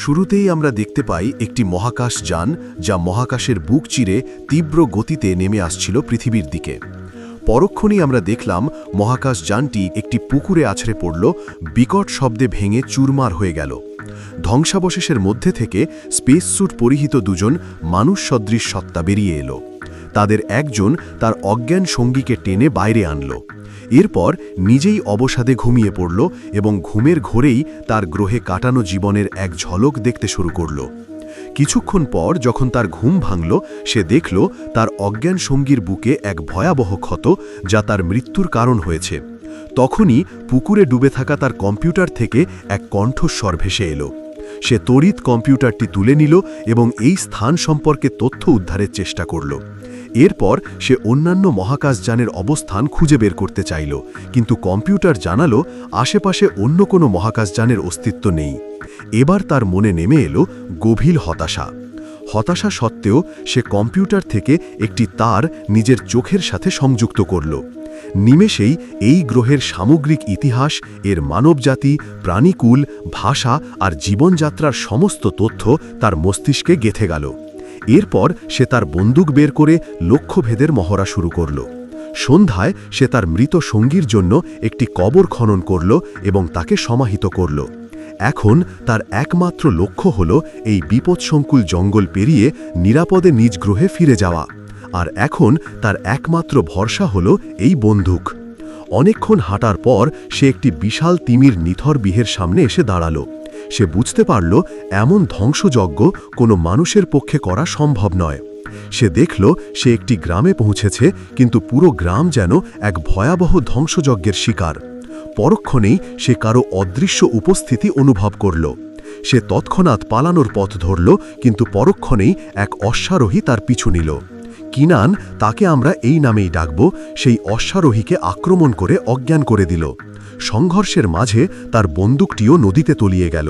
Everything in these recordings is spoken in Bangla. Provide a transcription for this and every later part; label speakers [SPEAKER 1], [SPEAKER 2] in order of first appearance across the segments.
[SPEAKER 1] শুরুতেই আমরা দেখতে পাই একটি মহাকাশ যান যা মহাকাশের বুক চিরে তীব্র গতিতে নেমে আসছিল পৃথিবীর দিকে। পরক্ষণেই আমরা দেখলাম মহাকাশ যানটি একটি পুকুরে আছড়ে পড়ল, বিকট শব্দে ভেঙে চুরমার হয়ে গেল। ধ্বংসাবশেষের মধ্যে থেকে স্পেস স্যুট পরিহিত দুজন মানুষ সদৃশ সত্তা বেরিয়ে এলো। তাদের একজন তার অজ্ঞান সঙ্গীকে টেনে বাইরে আনল। এরপর নিজেই অবসাদে ঘুমিয়ে পড়ল এবং ঘুমের ঘোরেই তার গ্রহে কাটানো জীবনের এক ঝলক দেখতে শুরু করল। কিছুক্ষণ পর যখন তার ঘুম ভাঙল, সে দেখল তার অজ্ঞান সঙ্গীর বুকে এক ভয়াবহ ক্ষত, যা তার মৃত্যুর কারণ হয়েছে। তখনই পুকুরে ডুবে থাকা তার কম্পিউটার থেকে এক কণ্ঠস্বর ভেসে এলো। সে তড়িৎ কম্পিউটারটি তুলে নিল এবং এই স্থান সম্পর্কে তথ্য উদ্ধারের চেষ্টা করল। এরপর সে অন্যান্য মহাকাশযানের অবস্থান খুঁজে বের করতে চাইল, কিন্তু কম্পিউটার জানালো আশেপাশে অন্য কোনো মহাকাশযানের অস্তিত্ব নেই। এবার তার মনে নেমে এলো গভীর হতাশা সত্ত্বেও সে কম্পিউটার থেকে একটি তার নিজের চোখের সাথে সংযুক্ত করল। নিমেষেই এই গ্রহের সামগ্রিক ইতিহাস, এর মানবজাতি, প্রাণীকুল, ভাষা আর জীবনযাত্রার সমস্ত তথ্য তার মস্তিষ্কে গেঁথে গেল। এরপর সে তার বন্দুক বের করে লক্ষ্যভেদের মহড়া শুরু করল। সন্ধ্যায় সে তার মৃত সঙ্গীর জন্য একটি কবর খনন করল এবং তাকে সমাহিত করল। এখন তার একমাত্র লক্ষ্য হল এই বিপদসংকুল জঙ্গল পেরিয়ে নিরাপদে নিজ গ্রহে ফিরে যাওয়া। আর এখন তার একমাত্র ভরসা হল এই বন্দুক। অনেকক্ষণ হাঁটার পর সে একটি বিশাল তিমির নিথর বিহের সামনে এসে দাঁড়াল। সে বুঝতে পারল এমন ধ্বংসযজ্ঞ কোনো মানুষের পক্ষে করা সম্ভব নয়। সে দেখল সে একটি গ্রামে পৌঁছেছে, কিন্তু পুরো গ্রাম যেন এক ভয়াবহ ধ্বংসযজ্ঞের শিকার। পরক্ষণেই সে কারো অদৃশ্য উপস্থিতি অনুভব করল। সে তৎক্ষণাৎ পালানোর পথ ধরল, কিন্তু পরক্ষণেই এক অশ্বারোহী তার পিছু নিল। কিনান, তাকে আমরা এই নামেই ডাকব, সেই অশ্বারোহীকে আক্রমণ করে অজ্ঞান করে দিল। সংঘর্ষের মাঝে তার বন্দুকটিও নদীতে তলিয়ে গেল।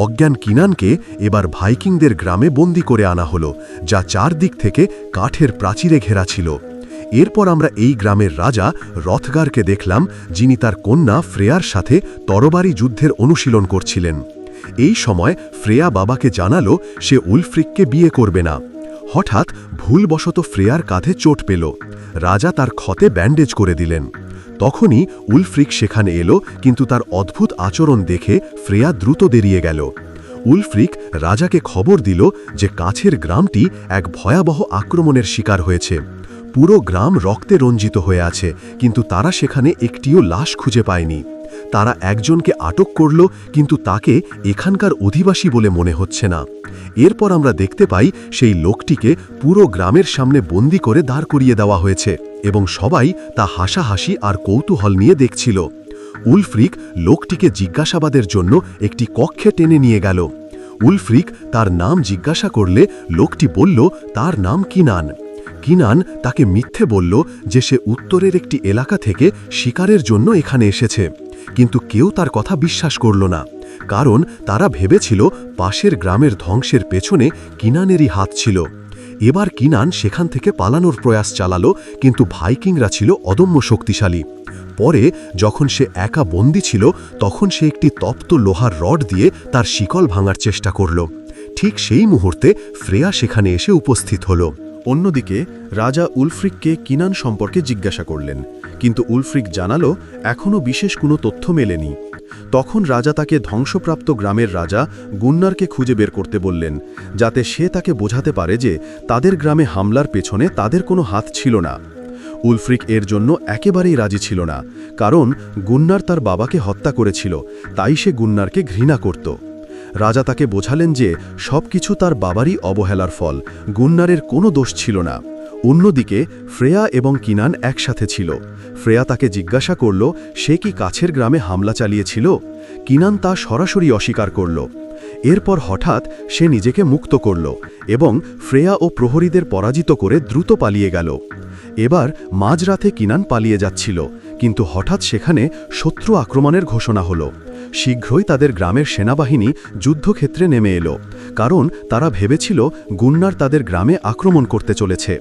[SPEAKER 1] অজ্ঞান কিনানকে এবার ভাইকিংদের গ্রামে বন্দী করে আনা হলো, যা চারদিক থেকে কাঠের প্রাচীরে ঘেরা ছিল। এরপর আমরা এই গ্রামের রাজা রথগারকে দেখলাম, যিনি তার কন্যা ফ্রেয়ার সাথে তরবারি যুদ্ধের অনুশীলন করছিলেন। এই সময় ফ্রেয়া বাবাকে জানালো সে উলফ্রিককে বিয়ে করবে না। হঠাৎ ভুলবশত ফ্রেয়ার কাঁধে চোট পেল। রাজা তার ক্ষতে ব্যান্ডেজ করে দিলেন। তখনই উলফ্রিক সেখানে এলো, কিন্তু তার অদ্ভুত আচরণ দেখে ফ্রেয়া দ্রুত বেরিয়ে গেল। উলফ্রিক রাজাকে খবর দিল যে কাছের গ্রামটি এক ভয়াবহ আক্রমণের শিকার হয়েছে। পুরো গ্রাম রক্তে রঞ্জিত হয়ে আছে, কিন্তু তারা সেখানে একটিও লাশ খুঁজে পায়নি। তারা একজনকে আটক করল, কিন্তু তাকে এখানকার অধিবাসী বলে মনে হচ্ছে না। এরপর আমরা দেখতে পাই সেই লোকটিকে পুরো গ্রামের সামনে বন্দি করে দাঁড় করিয়ে দেওয়া হয়েছে এবং সবাই তা হাসাহাসি আর কৌতূহল নিয়ে দেখছিল। উলফ্রিক লোকটিকে জিজ্ঞাসাবাদের জন্য একটি কক্ষে টেনে নিয়ে গেল। উলফ্রিক তার নাম জিজ্ঞাসা করলে লোকটি বলল তার নাম কিনান। কিনান তাকে মিথ্যে বলল যে সে উত্তরের একটি এলাকা থেকে শিকারের জন্য এখানে এসেছে, কিন্তু কেউ তার কথা বিশ্বাস করল না, কারণ তারা ভেবেছিল পাশের গ্রামের ধ্বংসের পেছনে কিনানেরই হাত ছিল। এবার কিনান সেখান থেকে পালানোর প্রয়াস চালালো, কিন্তু ভাইকিংরা ছিল অদম্য শক্তিশালী। পরে যখন সে একা বন্দী ছিল, তখন সে একটি তপ্ত লোহার রড দিয়ে তার শিকল ভাঙার চেষ্টা করল। ঠিক সেই মুহূর্তে ফ্রেয়া সেখানে এসে উপস্থিত হল।
[SPEAKER 2] অন্যদিকে রাজা উলফ্রিককে কিনান সম্পর্কে জিজ্ঞাসা করলেন, কিন্তু উলফ্রিক জানালো এখনও বিশেষ কোনো তথ্য মেলেনি। তখন রাজা তাকে ধ্বংসপ্রাপ্ত গ্রামের রাজা গুন্নারকে খুঁজে বের করতে বললেন, যাতে সে তাকে বোঝাতে পারে যে তাদের গ্রামে হামলার পেছনে তাদের কোনো হাত ছিল না। উলফ্রিক এর জন্য একেবারেই রাজি ছিল না, কারণ গুন্নার তার বাবাকে হত্যা করেছিল, তাই সে গুন্নারকে ঘৃণা করত। রাজা তাকে বোঝালেন যে সবকিছু তার বাবারই অবহেলার ফল, গুন্নারের কোনো দোষ ছিল না। অন্যদিকে ফ্রেয়া এবং কিনান একসাথে ছিল। ফ্রেয়া তাকে জিজ্ঞাসা করল সে কি কাছের গ্রামে হামলা চালিয়েছিল। কিনান তা সরাসরি অস্বীকার করল। এরপর হঠাৎ সে নিজেকে মুক্ত করল এবং ফ্রেয়া ও প্রহরীদের পরাজিত করে দ্রুত পালিয়ে গেল। এবার মাঝরাতে কিনান পালিয়ে যাচ্ছিল, কিন্তু হঠাৎ সেখানে শত্রু আক্রমণের ঘোষণা হলো। শীঘ্রই তাদের গ্রামের সেনাবাহিনী যুদ্ধক্ষেত্রে নেমে এলো, কারণ তারা ভেবেছিল গুন্নার তাদের গ্রামে আক্রমণ করতে চলেছে।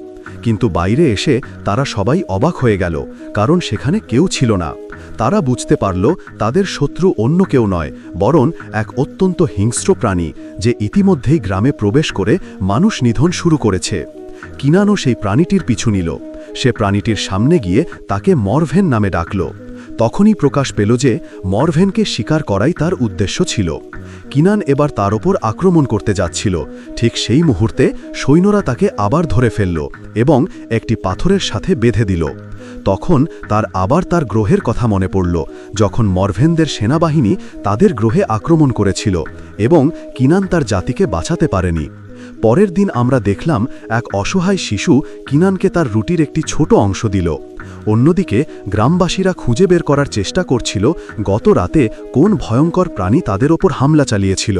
[SPEAKER 2] কিন্তু বাইরে এসে তারা সবাই অবাক হয়ে গেল, কারণ সেখানে কেউ ছিল না। তারা বুঝতে পারল তাদের শত্রু অন্য কেউ নয়, বরং এক অত্যন্ত হিংস্র প্রাণী, যে ইতিমধ্যেই গ্রামে প্রবেশ করে মানুষ নিধন শুরু করেছে। কিনানও সেই প্রাণীটির পিছু নিল। সে প্রাণীটির সামনে গিয়ে তাকে মরভেন নামে ডাকল। তখনই প্রকাশ পেল যে মরভেনকে শিকার করাই তার উদ্দেশ্য ছিল। কিনান এবার তার ওপর আক্রমণ করতে যাচ্ছিল। ঠিক সেই মুহূর্তে সৈন্যরা তাকে আবার ধরে ফেলল এবং একটি পাথরের সাথে বেঁধে দিল। তখন তার গ্রহের কথা মনে পড়ল, যখন মরভেনদের সেনাবাহিনী তাদের গ্রহে আক্রমণ করেছিল এবং কিনান তার জাতিকে বাঁচাতে পারেনি। পরের দিন আমরা দেখলাম এক অসহায় শিশু কিনানকে তার রুটির একটি ছোট অংশ দিল। অন্যদিকে গ্রামবাসীরা খুঁজে বের করার চেষ্টা করছিল গত রাতে কোন ভয়ঙ্কর প্রাণী তাদের ওপর হামলা চালিয়েছিল।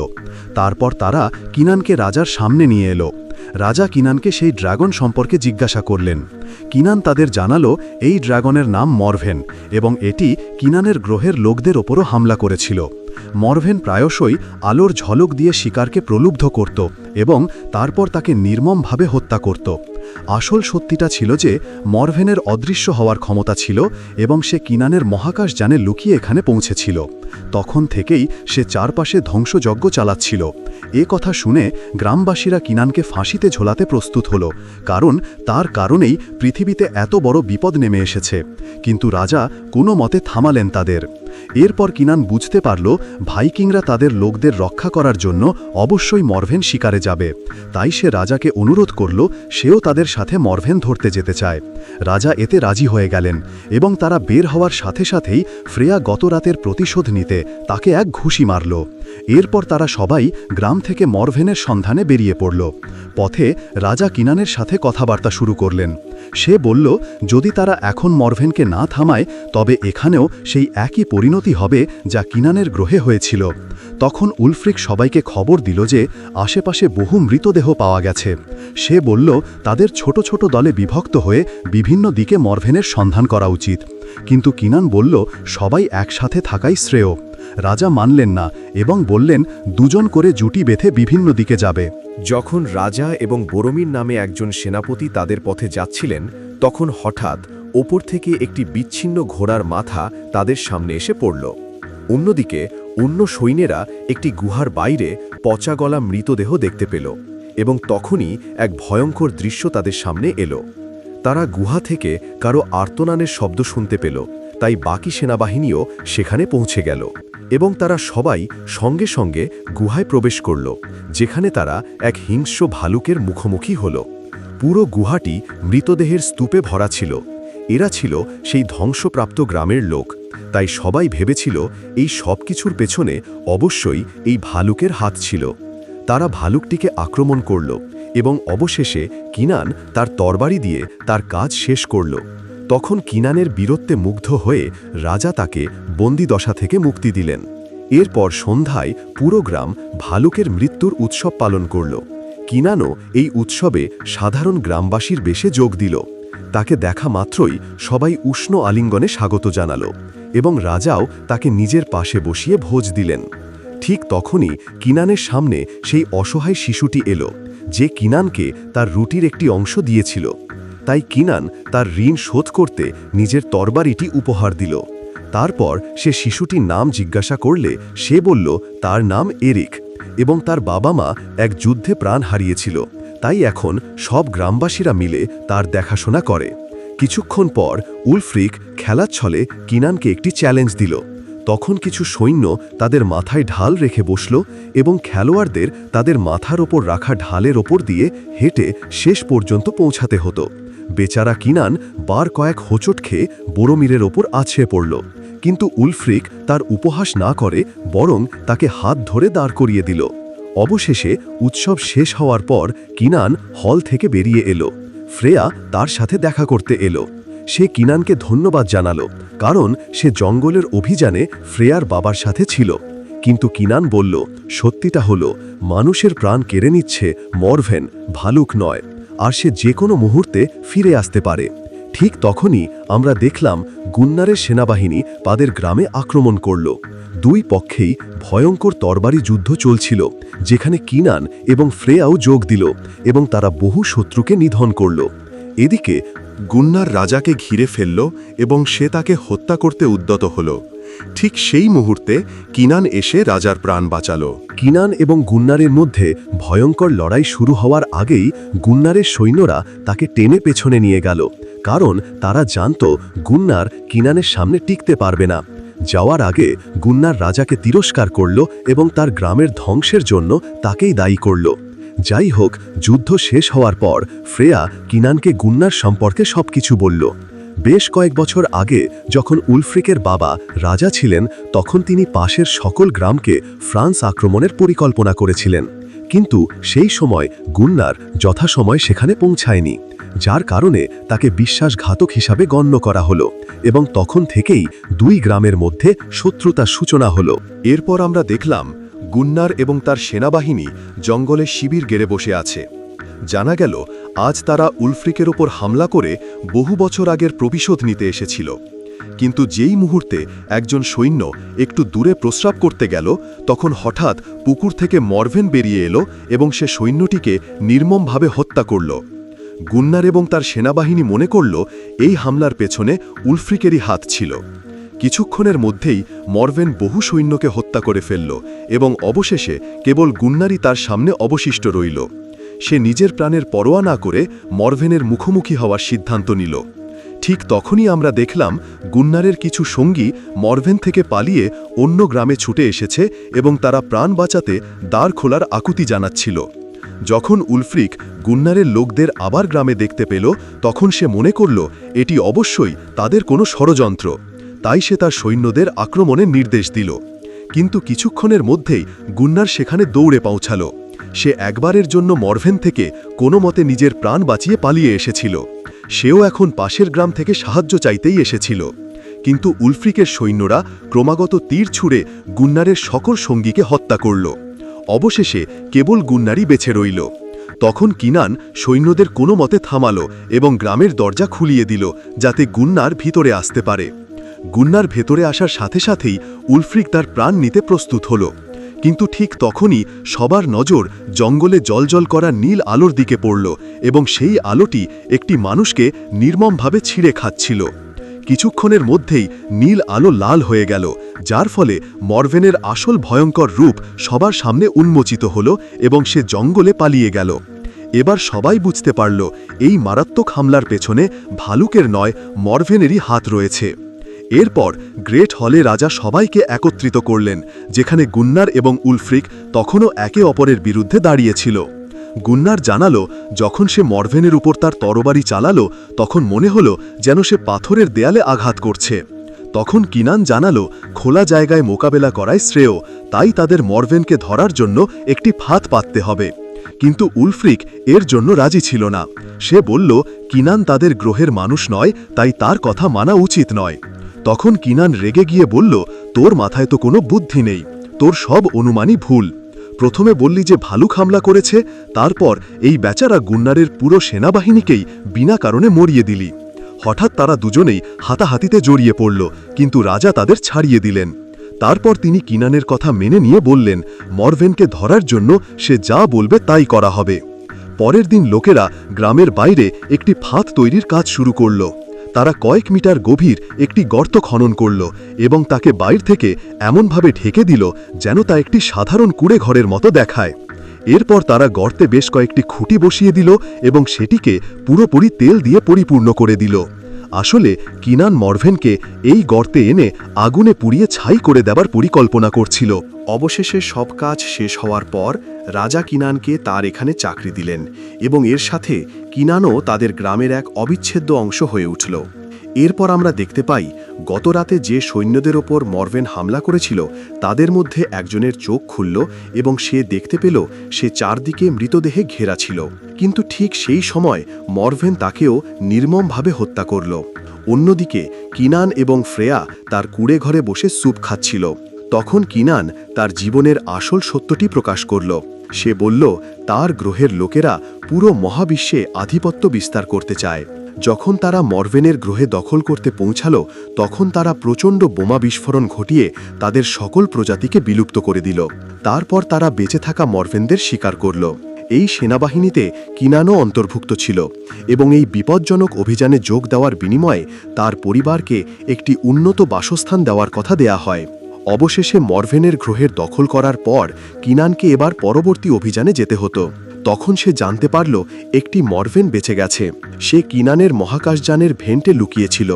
[SPEAKER 2] তারপর তারা কিনানকে রাজার সামনে নিয়ে এলো। রাজা কিনানকে সেই ড্রাগন সম্পর্কে জিজ্ঞাসা করলেন। কিনান তাদের জানালো এই ড্রাগনের নাম মরভেন এবং এটি কিনানের গ্রহের লোকদের ওপরও হামলা করেছিল। মরভেন প্রায়শই আলোর ঝলক দিয়ে শিকারকে প্রলুব্ধ করত এবং তারপর তাকে নির্মমভাবে হত্যা করত। আসল সত্যিটা ছিল যে মরভেনের অদৃশ্য হওয়ার ক্ষমতা ছিল এবং সে কিনানের মহাকাশ যানে লুকিয়ে এখানে পৌঁছেছিল। তখন থেকেই সে চারপাশে ধ্বংসযজ্ঞ চালাচ্ছিল। এ কথা শুনে গ্রামবাসীরা কিনানকে ফাঁসিতে ঝোলাতে প্রস্তুত হল, কারণ তার কারণেই পৃথিবীতে এত বড় বিপদ নেমে এসেছে। কিন্তু রাজা কোনো মতে থামালেন তাদের। এরপর কিনান বুঝতে পারল ভাইকিংরা তাদের লোকদের রক্ষা করার জন্য অবশ্যই মরভেন শিকারে যাবে। তাই সে রাজাকে অনুরোধ করল সেও তাদের সাথে মরভেন ধরতে যেতে চায়। রাজা এতে রাজি হয়ে গেলেন এবং তারা বের হওয়ার সাথে সাথেই ফ্রেয়া গত রাতের প্রতিশোধ নিতে তাকে এক ঘুষি মারল। এরপর তারা সবাই গ্রাম থেকে মরভেনের সন্ধানে বেরিয়ে পড়ল। পথে রাজা কিনানের সাথে কথাবার্তা শুরু করলেন। সে বলল যদি তারা এখন মরভেনকে না থামায় তবে এখানেও সেই একই পরিণতি হবে যা কিনানের গ্রহে হয়েছিল। তখন উলফ্রিক সবাইকে খবর দিল যে আশেপাশে বহু মৃতদেহ পাওয়া গেছে। সে বলল তাদের ছোট ছোট দলে বিভক্ত হয়ে বিভিন্ন দিকে মরভেনের সন্ধান করা উচিত। কিন্তু কিনান বলল সবাই একসাথে থাকাই শ্রেয়। রাজা মানলেন না এবং বললেন দুজন করে জুটি বেঁধে বিভিন্ন দিকে যাবে।
[SPEAKER 1] যখন রাজা এবং বোরোমির নামে একজন সেনাপতি তাদের পথে যাচ্ছিলেন, তখন হঠাৎ ওপর থেকে একটি বিচ্ছিন্ন ঘোড়ার মাথা তাদের সামনে এসে পড়ল। অন্যদিকে অন্য সৈন্যেরা একটি গুহার বাইরে পচা গলা মৃতদেহ দেখতে পেল এবং তখনই এক ভয়ঙ্কর দৃশ্য তাদের সামনে এলো। তারা গুহা থেকে কারো আর্তনানের শব্দ শুনতে পেল, তাই বাকি সেনাবাহিনীও সেখানে পৌঁছে গেল এবং তারা সবাই সঙ্গে সঙ্গে গুহায় প্রবেশ করল, যেখানে তারা এক হিংস্র ভালুকের মুখোমুখি হল। পুরো গুহাটি মৃতদেহের স্তূপে ভরা ছিল। এরা ছিল সেই ধ্বংসপ্রাপ্ত গ্রামের লোক, তাই সবাই ভেবেছিল এই সব কিছুর পেছনে অবশ্যই এই ভালুকের হাত ছিল। তারা ভালুকটিকে আক্রমণ করল এবং অবশেষে কিনান তার তরবারি দিয়ে তার কাজ শেষ করল। তখন কিনানের বীরত্বে মুগ্ধ হয়ে রাজা তাকে বন্দিদশা থেকে মুক্তি দিলেন। এরপর সন্ধ্যায় পুরো গ্রাম ভালুকের মৃত্যুর উৎসব পালন করল। কিনানও এই উৎসবে সাধারণ গ্রামবাসীর বেশে যোগ দিল। তাকে দেখা মাত্রই সবাই উষ্ণ আলিঙ্গনে স্বাগত জানালো এবং রাজাও তাকে নিজের পাশে বসিয়ে ভোজ দিলেন। ঠিক তখনই কিনানের সামনে সেই অসহায় শিশুটি এলো, যে কিনানকে তার রুটির একটি অংশ দিয়েছিল। তাই কিনান তার ঋণ শোধ করতে নিজের তরবারিটি উপহার দিল। তারপর সে শিশুটির নাম জিজ্ঞাসা করলে সে বলল তার নাম এরিক এবং তার বাবা মা এক যুদ্ধে প্রাণ হারিয়েছিল, তাই এখন সব গ্রামবাসীরা মিলে তার দেখাশোনা করে। কিছুক্ষণ পর উলফ্রিক খেলার ছলে কিনানকে একটি চ্যালেঞ্জ দিল। তখন কিছু সৈন্য তাদের মাথায় ঢাল রেখে বসল এবং খেলোয়াড়দের তাদের মাথার ওপর রাখা ঢালের ওপর দিয়ে হেঁটে শেষ পর্যন্ত পৌঁছাতে হতো। বেচারা কিনান বার কয়েক হোঁচট খেয়ে বোরোমিরের ওপর আছড়ে পড়ল, কিন্তু উলফ্রিক তার উপহাস না করে বরং তাকে হাত ধরে দাঁড় করিয়ে দিল। অবশেষে উৎসব শেষ হওয়ার পর কিনান হল থেকে বেরিয়ে এলো। ফ্রেয়া তার সাথে দেখা করতে এলো। সে কিনানকে ধন্যবাদ জানালো, কারণ সে জঙ্গলের অভিযানে ফ্রেয়ার বাবার সাথে ছিল। কিন্তু কিনান বলল সত্যিটা হলো মানুষের প্রাণ কেড়ে নিচ্ছে মরভেন, ভালুক নয়, আর সে যে কোনো মুহূর্তে ফিরে আসতে পারে।
[SPEAKER 2] ঠিক তখনই আমরা দেখলাম গুন্নারের সেনাবাহিনী তাদের গ্রামে আক্রমণ করল। দুই পক্ষেই ভয়ঙ্কর তরবারি যুদ্ধ চলছিল, যেখানে কিনান এবং ফ্রেয়াও যোগ দিল এবং তারা বহু শত্রুকে নিধন করল। এদিকে
[SPEAKER 1] গুন্নার রাজাকে ঘিরে ফেলল এবং সে তাকে হত্যা করতে উদ্যত হল। ঠিক সেই মুহূর্তে কিনান এসে রাজার প্রাণ বাঁচাল।
[SPEAKER 2] কিনান এবং গুন্নারের মধ্যে ভয়ঙ্কর লড়াই শুরু হওয়ার আগেই গুন্নারের সৈন্যরা তাকে টেনে পেছনে নিয়ে গেল, কারণ তারা জানত গুন্নার কিনানের সামনে টিকতে পারবে না। যাওয়ার আগে গুন্নার রাজাকে তিরস্কার করল এবং তার গ্রামের ধ্বংসের জন্য তাকেই দায়ী করল। যাই হোক, যুদ্ধ শেষ হওয়ার পর ফ্রেয়া কিনানকে গুন্নার সম্পর্কে সবকিছু বলল। বেশ কয়েক বছর আগে যখন উলফ্রিকের বাবা রাজা ছিলেন, তখন তিনি পাশের সকল গ্রামকে ফ্রান্স আক্রমণের পরিকল্পনা করেছিলেন, কিন্তু সেই সময় গুন্নার যথাসময় সেখানে পৌঁছায়নি, যার কারণে তাকে বিশ্বাসঘাতক হিসাবে গণ্য করা হলো এবং তখন থেকেই দুই গ্রামের মধ্যে শত্রুতার সূচনা হলো।
[SPEAKER 1] এরপর আমরা দেখলাম গুন্নার এবং তার সেনাবাহিনী জঙ্গলে শিবির গেড়ে বসে আছে। জানা গেল আজ তারা উলফ্রিকের ওপর হামলা করে বহু বছর আগের প্রতিশোধ নিতে এসেছিল। কিন্তু যেই মুহূর্তে একজন সৈন্য একটু দূরে প্রস্রাব করতে গেল, তখন হঠাৎ পুকুর থেকে মরভেন বেরিয়ে এলো এবং সে সৈন্যটিকে নির্মমভাবে হত্যা করল। গুন্নার এবং তার সেনাবাহিনী মনে করল এই হামলার পেছনে উলফ্রিকেরই হাত ছিল। কিছুক্ষণের মধ্যেই মরভেন বহু সৈন্যকে হত্যা করে ফেলল এবং অবশেষে কেবল গুন্নারই তার সামনে অবশিষ্ট রইল। সে নিজের প্রাণের পরোয়া না করে মরভেনের মুখোমুখি হওয়ার সিদ্ধান্ত নিল। ঠিক তখনই আমরা দেখলাম গুন্নারের কিছু সঙ্গী মরভেন থেকে পালিয়ে অন্য গ্রামে ছুটে এসেছে এবং তারা প্রাণ বাঁচাতে দ্বার খোলার আকুতি জানাচ্ছিল। যখন উলফ্রিক গুন্নারের লোকদের আবার গ্রামে দেখতে পেল, তখন সে মনে করল এটি অবশ্যই তাদের কোনো ষড়যন্ত্র। তাই সে তার সৈন্যদের আক্রমণের নির্দেশ দিল। কিন্তু কিছুক্ষণের মধ্যেই গুন্নার সেখানে দৌড়ে পৌঁছাল। সে একবারের জন্য মরভেন থেকে কোনো মতে নিজের প্রাণ বাঁচিয়ে পালিয়ে এসেছিল। সেও এখন পাশের গ্রাম থেকে সাহায্য চাইতেই এসেছিল। কিন্তু উলফ্রিকের সৈন্যরা ক্রমাগত তীর ছুঁড়ে গুন্নারের সকল সঙ্গীকে হত্যা করল। অবশেষে কেবল গুন্নারই বেঁচে রইল। তখন কিনান সৈন্যদের কোনো মতে থামালো এবং গ্রামের দরজা খুলিয়ে দিল, যাতে গুন্নার ভিতরে আসতে পারে। গুন্নার ভেতরে আসার সাথে সাথেই উলফ্রিক তার প্রাণ নিতে প্রস্তুত হল। কিন্তু ঠিক তখনই সবার নজর জঙ্গলে জ্বলজ্বল করা নীল আলোর দিকে পড়ল এবং সেই আলোটি একটি মানুষকে নির্মমভাবে ছিঁড়ে খাচ্ছিল। কিছুক্ষণের মধ্যেই নীল আলো লাল হয়ে গেল, যার ফলে মরভেনের আসল ভয়ঙ্কর রূপ সবার সামনে উন্মোচিত হল এবং সে জঙ্গলে পালিয়ে গেল। এবার সবাই বুঝতে পারল এই মারাত্মক হামলার পেছনে ভালুকের নয়, মরভেনেরই হাত রয়েছে। এরপর গ্রেট হলে রাজা সবাইকে একত্রিত করলেন, যেখানে গুন্নার এবং উলফ্রিক তখনও একে অপরের বিরুদ্ধে দাঁড়িয়েছিল। গুন্নার জানালো যখন সে মরভেনের উপর তার তরবারি চালালো, তখন মনে হলো যেন সে পাথরের দেয়ালে আঘাত করছে। তখন কিনান জানালো খোলা জায়গায় মোকাবেলা করাই শ্রেয়, তাই তাদের মরভেনকে ধরার জন্য একটি ফাঁদ পাততে হবে। কিন্তু উলফ্রিক এর জন্য রাজি ছিল না। সে বলল কিনান তাদের গ্রহের মানুষ নয়, তাই তার কথা মানা উচিত নয়। তখন কিনান রেগে গিয়ে বলল, তোর মাথায় তো কোনো বুদ্ধি নেই, তোর সব অনুমানই ভুল। প্রথমে বললি যে ভালুক হামলা করেছে, তারপর এই বেচারা গুন্নারের পুরো সেনাবাহিনীকেই বিনা কারণে মরিয়ে দিলি। হঠাৎ তারা দুজনেই হাতাহাতিতে জড়িয়ে পড়ল, কিন্তু রাজা তাদের ছাড়িয়ে দিলেন। তারপর তিনি কিনানের কথা মেনে নিয়ে বললেন মরভেনকে ধরার জন্য সে যা বলবে তাই করা হবে। পরের দিন লোকেরা গ্রামের বাইরে একটি ফাঁদ তৈরির কাজ শুরু করল। তারা কয়েক মিটার গভীর একটি গর্ত খনন করল এবং তাকে বাইর থেকে এমনভাবে ঢেকে দিল যেন তা একটি সাধারণ কুঁড়ে ঘরের মতো দেখায়। এরপর তারা গর্তে বেশ কয়েকটি খুঁটি বসিয়ে দিল এবং সেটিকে পুরোপুরি তেল দিয়ে পরিপূর্ণ করে দিল। আসলে কিনান মরভেনকে এই গর্তে এনে আগুনে পুড়িয়ে ছাই করে দেবার পরিকল্পনা করছিল। অবশেষে সব কাজ শেষ হওয়ার পর রাজা কিনানকে তার এখানে চাকরি দিলেন এবং এর সাথে কিনানও তাদের গ্রামের এক অবিচ্ছেদ্য অংশ হয়ে উঠল। এরপর আমরা দেখতে পাই গত রাতে যে সৈন্যদের ওপর মরভেন হামলা করেছিল তাদের মধ্যে একজনের চোখ খুলল এবং সে দেখতে পেল সে চারদিকে মৃতদেহে ঘেরা ছিল। কিন্তু ঠিক সেই সময় মরভেন তাকেও নির্মমভাবে হত্যা করল। অন্যদিকে কিনান এবং ফ্রেয়া তার কুঁড়ে ঘরে বসে স্যুপ খাচ্ছিল। তখন কিনান তার জীবনের আসল সত্যটি প্রকাশ করল। সে বলল তার গ্রহের লোকেরা পুরো মহাবিশ্বে আধিপত্য বিস্তার করতে চায়।
[SPEAKER 2] যখন তারা মরভেনের গ্রহে দখল করতে পৌঁছালো তখন তারা প্রচণ্ড বোমা বিস্ফোরণ ঘটিয়ে তাদের সকল প্রজাতিকে বিলুপ্ত করে দিল। তারপর তারা বেঁচে থাকা মরভেনদের শিকার করল। এই সেনাবাহিনীতে কিনানও অন্তর্ভুক্ত ছিল এবং এই বিপজ্জনক অভিযানে যোগ দেওয়ার বিনিময়ে তার পরিবারকে একটি উন্নত বাসস্থান দেওয়ার কথা দেয়া হয়। অবশেষে মরভেনের গ্রহের দখল করার পর কিনানকে এবার পরবর্তী অভিযানে যেতে হতো। তখন সে জানতে পারল একটি মরভেন বেঁচে গেছে। সে কিনানের মহাকাশযানের ভেন্টে লুকিয়েছিল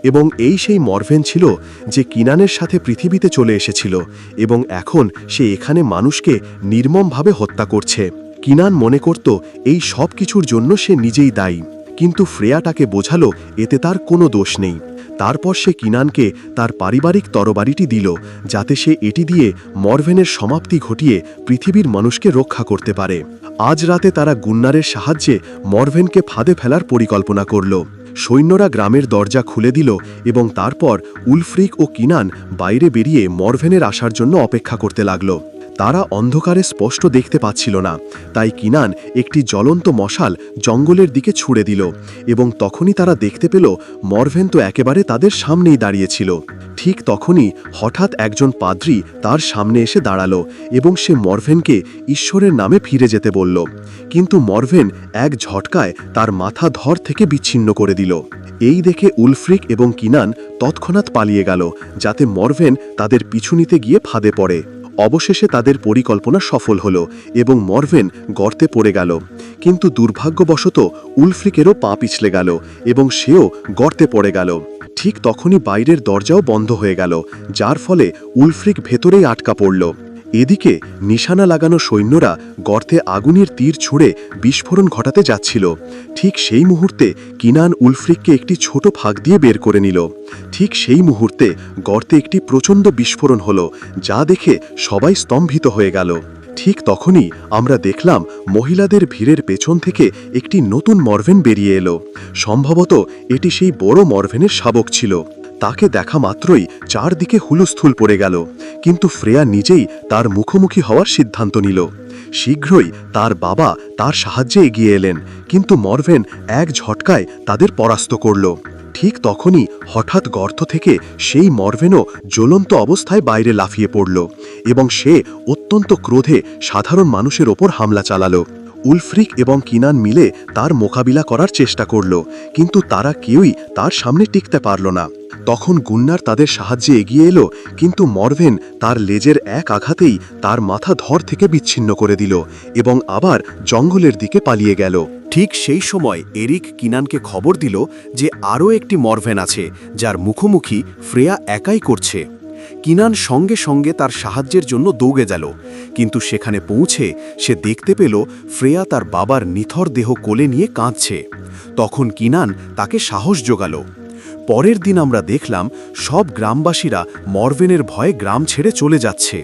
[SPEAKER 2] এবং এই সেই মরভেন ছিল যে কিনানের সাথে পৃথিবীতে চলে এসেছিল এবং এখন সে এখানে মানুষকে নির্মমভাবে হত্যা করছে। কিনান মনে করত এই সব কিছুর জন্য সে নিজেই দায়ী, কিন্তু ফ্রেয়া তাকে বোঝালো এতে তার কোনো দোষ নেই। তারপর সে কিনানকে তার পারিবারিক তরবারিটি দিল যাতে সে এটি দিয়ে মরভেনের সমাপ্তি ঘটিয়ে পৃথিবীর মানুষকে রক্ষা করতে পারে। আজ রাতে তারা গুন্নারের সাহায্যে মরভেনকে ফাঁদে ফেলার পরিকল্পনা করল। সৈন্যরা গ্রামের দরজা খুলে দিল এবং তারপর উলফ্রিক ও কিনান বাইরে বেরিয়ে মরভেনের আসার জন্য অপেক্ষা করতে লাগল। তারা অন্ধকারে স্পষ্ট দেখতে পাচ্ছিল না, তাই কিনান একটি জ্বলন্ত মশাল জঙ্গলের দিকে ছুড়ে দিল এবং তখনই তারা দেখতে পেল মরভেন তো একেবারে তাদের সামনেই দাঁড়িয়েছিল। ঠিক তখনই হঠাৎ একজন পাদ্রী তার সামনে এসে দাঁড়ালো এবং সে মরভেনকে ঈশ্বরের নামে ফিরে যেতে বলল, কিন্তু মরভেন এক ঝটকায় তার মাথা ধর থেকে বিচ্ছিন্ন করে দিল। এই দেখে উলফ্রিক এবং কিনান তৎক্ষণাৎ পালিয়ে গেল যাতে মরভেন তাদের পিছু নিতে গিয়ে ফাঁদে পড়ে। অবশেষে তাদের পরিকল্পনা সফল হলো এবং মরভেন গর্তে পড়ে গেল, কিন্তু দুর্ভাগ্যবশত উলফ্রিকেরও পা পিছলে গেল এবং সেও গর্তে পড়ে গেল। ঠিক তখনই বাইরের দরজাও বন্ধ হয়ে গেল, যার ফলে উলফ্রিক ভেতরেই আটকা পড়ল। এদিকে নিশানা লাগানো সৈন্যরা গর্তে আগুনের তীর ছুঁড়ে বিস্ফোরণ ঘটাতে যাচ্ছিল। ঠিক সেই মুহূর্তে কিনান উলফ্রিককে একটি ছোট ফাঁক দিয়ে বের করে নিল। ঠিক সেই মুহূর্তে গর্তে একটি প্রচণ্ড বিস্ফোরণ হলো, যা দেখে সবাই স্তম্ভিত হয়ে গেল। ঠিক তখনই আমরা দেখলাম মহিলাদের ভিড়ের পেছন থেকে একটি নতুন মরভেন বেরিয়ে এলো। সম্ভবত এটি সেই বড় মরভেনের শাবক ছিল। তাকে দেখা মাত্রই চারদিকে হুলস্থুল পড়ে গেল, কিন্তু ফ্রেয়া নিজেই তার মুখোমুখি হওয়ার সিদ্ধান্ত নিল। শীঘ্রই তার বাবা তার সাহায্যে এগিয়ে এলেন, কিন্তু মরভেন এক ঝটকায় তাদের পরাস্ত করল। ঠিক তখনই হঠাৎ গর্ত থেকে সেই মরভেনও জ্বলন্ত অবস্থায় বাইরে লাফিয়ে পড়ল এবং সে অত্যন্ত ক্রোধে সাধারণ মানুষের ওপর হামলা চালালো। উলফ্রিক এবং কিনান মিলে তার মোকাবিলা করার চেষ্টা করল, কিন্তু তারা কেউই তার সামনে টিকতে পারল না। তখন গুন্নার তাদের সাহায্যে এগিয়ে এলো, কিন্তু মরভেন তার লেজের এক আঘাতেই তার মাথা ধর থেকে বিচ্ছিন্ন করে দিল এবং আবার জঙ্গলের দিকে পালিয়ে গেল।
[SPEAKER 1] ঠিক সেই সময় এরিক কিনানকে খবর দিল যে আরও একটি মরভেন আছে, যার মুখোমুখি ফ্রেয়া একাই করছে। কিনান সঙ্গে সঙ্গে তার সাহায্যের জন্য দৌড়ে গেল, কিন্তু সেখানে পৌঁছে সে দেখতে পেল ফ্রেয়া তার বাবার নিথর দেহ কোলে নিয়ে কাঁদছে। তখন কিনান তাকে সাহস জোগাল। পরের দিন আমরা দেখলাম সব গ্রামবাসীরা মরভেনের ভয়ে গ্রাম ছেড়ে চলে যাচ্ছে।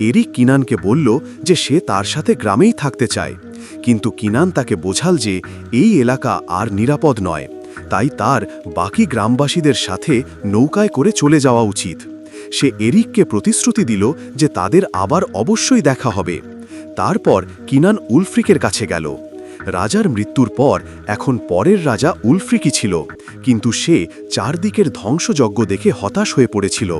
[SPEAKER 1] এরিক কিনানকে বলল যে সে তার সাথে গ্রামেই থাকতে চায়, কিন্তু কিনান তাকে বোঝাল যে এই এলাকা আর নিরাপদ নয়, তাই তার বাকি গ্রামবাসীদের সাথে নৌকায় করে চলে যাওয়া উচিত। সে এরিককে প্রতিশ্রুতি দিল যে তাদের আবার অবশ্যই দেখা হবে। তারপর কিনান উলফ্রিকের কাছে গেল। রাজার মৃত্যুর পর এখন পরের রাজা উলফ্রিকই ছিল, কিন্তু সে চারদিকের ধ্বংসযজ্ঞ দেখে হতাশ হয়ে পড়েছিল।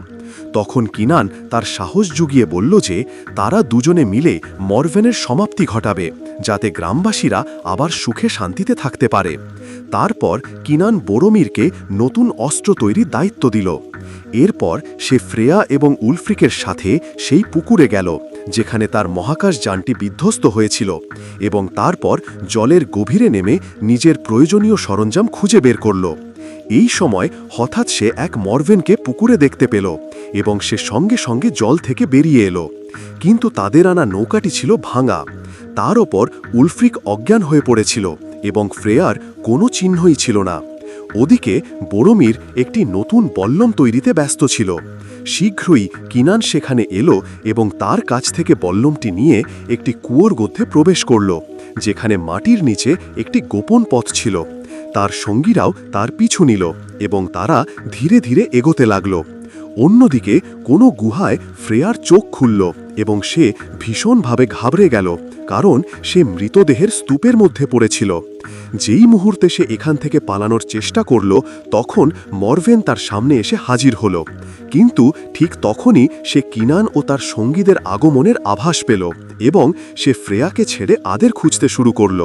[SPEAKER 1] তখন কিনান তার সাহস জুগিয়ে বলল যে তারা দুজনে মিলে মরভেনের সমাপ্তি ঘটাবে, যাতে গ্রামবাসীরা আবার সুখে শান্তিতে থাকতে পারে। তারপর কিনান বোরোমিরকে নতুন অস্ত্র তৈরির দায়িত্ব দিল। এরপর সে ফ্রেয়া এবং উলফ্রিকের সাথে সেই পুকুরে গেল যেখানে তার মহাকাশ যানটি বিধ্বস্ত হয়েছিল, এবং তারপর জলের গভীরে নেমে নিজের প্রয়োজনীয় সরঞ্জাম খুঁজে বের করল। এই সময় হঠাৎ সে এক মরভেনকে পুকুরে দেখতে পেল এবং সে সঙ্গে সঙ্গে জল থেকে বেরিয়ে এলো, কিন্তু তাদের আনা নৌকাটি ছিল ভাঙা। তার ওপর উলফ্রিক অজ্ঞান হয়ে পড়েছিল এবং ফ্রেয়ার কোনো চিহ্নই ছিল না। ওদিকে বোরোমির একটি নতুন বল্লম তৈরিতে ব্যস্ত ছিল। শীঘ্রই কিনান সেখানে এলো এবং তার কাছ থেকে বল্লমটি নিয়ে একটি কুয়োর মধ্যে প্রবেশ করল, যেখানে মাটির নিচে একটি গোপন পথ ছিল। তার সঙ্গীরাও তার পিছু নিল এবং তারা ধীরে ধীরে এগোতে লাগল। অন্যদিকে কোনো গুহায় ফ্রেয়ার চোখ খুলল
[SPEAKER 2] এবং সে ভীষণভাবে ঘাবড়ে গেল, কারণ সে মৃতদেহের স্তূপের মধ্যে পড়েছিল। যেই মুহূর্তে সে এখান থেকে পালানোর চেষ্টা করল, তখন মরভেন তার সামনে এসে হাজির হল। কিন্তু ঠিক তখনই সে কিনান ও তার সঙ্গীদের আগমনের আভাস পেল এবং সে ফ্রেয়াকে ছেড়ে আদের খুঁজতে শুরু করল।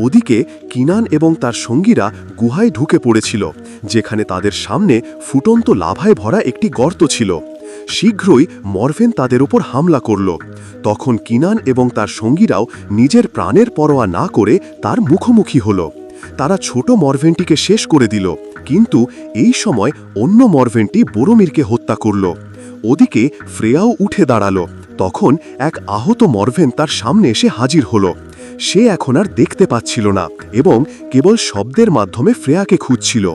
[SPEAKER 2] ওদিকে কিনান এবং তার সঙ্গীরা গুহায় ঢুকে পড়েছিল, যেখানে তাদের সামনে ফুটন্ত লাভায় ভরা একটি গর্ত ছিল। শীঘ্রই মরভেন তাদের উপর হামলা করল। তখন কিনান এবং তার সঙ্গীরাও নিজের প্রাণের পরোয়া না করে তার মুখোমুখি হল। তারা ছোট মরভেনটিকে শেষ করে দিল, কিন্তু এই সময় অন্য মরভেনটি বোরোমিরকে হত্যা করল। ওদিকে ফ্রেয়াও উঠে দাঁড়ালো। তখন এক আহত মরভেন তার সামনে এসে হাজির হল। সে এখন আর দেখতে পাচ্ছিল না এবং কেবল শব্দের মাধ্যমে ফ্রেয়াকে খুঁজছিল।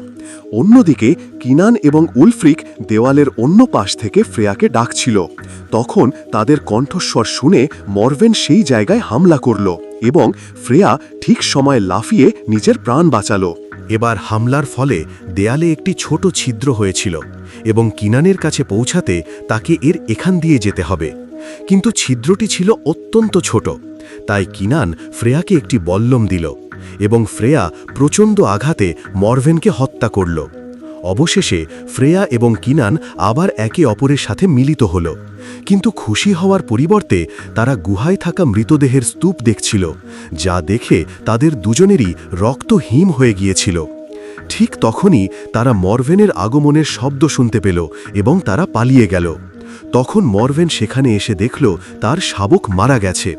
[SPEAKER 2] অন্যদিকে কিনান এবং উলফ্রিক দেওয়ালের অন্য পাশ থেকে ফ্রেয়াকে ডাকছিল। তখন তাদের কণ্ঠস্বর শুনে মরভেন সেই জায়গায় হামলা করল এবং ফ্রেয়া ঠিক সময়ে লাফিয়ে নিজের প্রাণ বাঁচালো।
[SPEAKER 1] এবার হামলার ফলে দেয়ালে একটি ছোট ছিদ্র হয়েছিল এবং কিনানের কাছে পৌঁছাতে তাকে এর এখান দিয়ে যেতে হবে। কিন্তু ছিদ্রটি ছিল অত্যন্ত ছোট, তাই কিনান ফ্রেয়াকে একটি বল্লম দিল এবং ফ্রেয়া প্রচণ্ড আঘাতে মরভেনকে হত্যা করল। অবশেষে ফ্রেয়া এবং কিনান আবার একে অপরের সাথে মিলিত হল, কিন্তু খুশি হওয়ার পরিবর্তে তারা গুহায় থাকা মৃতদেহের স্তূপ দেখছিল, যা দেখে তাদের দুজনেরই রক্ত হিম হয়ে গিয়েছিল। ঠিক তখনই তারা মরভেনের আগমনের শব্দ শুনতে পেল এবং তারা পালিয়ে গেল। তখন মরভেন সেখানে এসে দেখল তার শাবক মারা গেছে,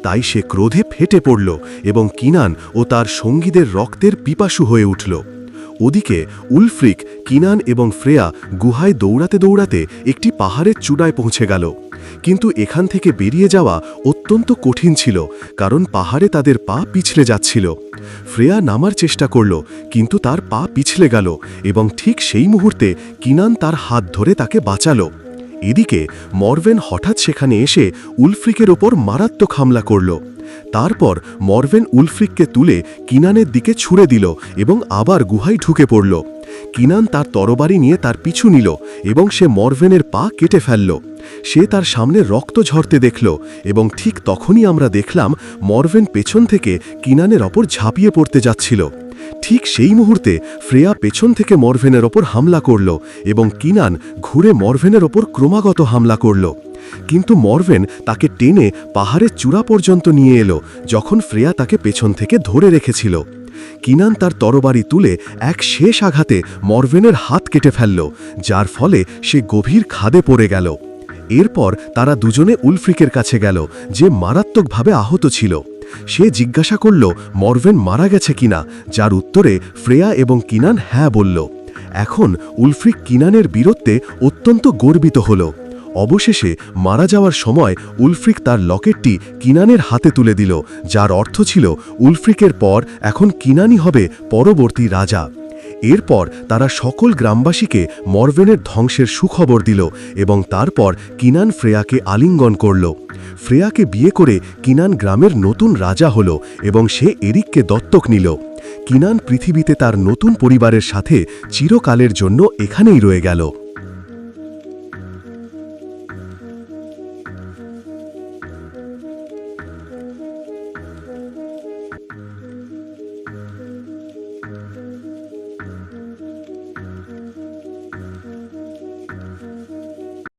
[SPEAKER 1] তাই সে ক্রোধে ফেটে পড়ল এবং কিনান ও তার সঙ্গীদের রক্তের পিপাসু হয়ে উঠল। ওদিকে উলফ্রিক, কিনান এবং ফ্রেয়া গুহায় দৌড়াতে দৌড়াতে একটি পাহাড়ের চূড়ায় পৌঁছে গেল। কিন্তু এখান থেকে বেরিয়ে যাওয়া অত্যন্ত কঠিন ছিল, কারণ পাহাড়ে তাদের পা পিছলে যাচ্ছিল। ফ্রেয়া নামার চেষ্টা করল, কিন্তু তার পা পিছলে গেল এবং ঠিক সেই মুহূর্তে কিনান তার হাত ধরে তাকে বাঁচালো। এদিকে মরভেন হঠাৎ সেখানে এসে উলফ্রিকের ওপর মারাত্মক হামলা করল। তারপর মরভেন উলফ্রিককে তুলে কিনানের দিকে ছুঁড়ে দিল এবং আবার গুহায় ঢুকে পড়ল। কিনান তার তরবারি নিয়ে তার পিছু নিল এবং সে মরভেনের পা কেটে ফেলল। সে তার সামনে রক্ত ঝরতে দেখল এবং ঠিক তখনই আমরা দেখলাম মরভেন পেছন থেকে কিনানের ওপর ঝাঁপিয়ে পড়তে যাচ্ছিল। ঠিক সেই মুহূর্তে ফ্রেয়া পেছন থেকে মরভেনের ওপর হামলা করল এবং কিনান ঘুরে মরভেনের ওপর ক্রমাগত হামলা করল। কিন্তু মরভেন তাকে টেনে পাহাড়ের চূড়া পর্যন্ত নিয়ে এলো, যখন ফ্রেয়া তাকে পেছন থেকে ধরে রেখেছিল। কিনান তার তরবারি তুলে এক শেষ আঘাতে মরভেনের হাত কেটে ফেলল, যার ফলে সে গভীর খাদে পড়ে গেল। এরপর তারা দুজনে উলফ্রিকের কাছে গেল, যে মারাত্মকভাবে আহত ছিল। সে জিজ্ঞাসা করল মরভেন মারা গেছে কিনা, যার উত্তরে ফ্রেয়া এবং কিনান হ্যাঁ বলল। এখন উলফ্রিক কিনানের বীরত্বে অত্যন্ত গর্বিত হল। অবশেষে মারা যাওয়ার সময় উলফ্রিক তার লকেটটি কিনানের হাতে তুলে দিল, যার অর্থ ছিল উলফ্রিকের পর এখন কিনানই হবে পরবর্তী রাজা। এরপর তারা সকল গ্রামবাসীকে মরভেনের ধ্বংসের সুখবর দিল এবং তারপর কিনান ফ্রেয়াকে আলিঙ্গন করল। ফ্রেয়াকে বিয়ে করে কিনান গ্রামের নতুন রাজা হল এবং সে এরিককে দত্তক নিল। কিনান পৃথিবীতে তার নতুন পরিবারের সাথে চিরকালের জন্য এখানেই রয়ে গেল।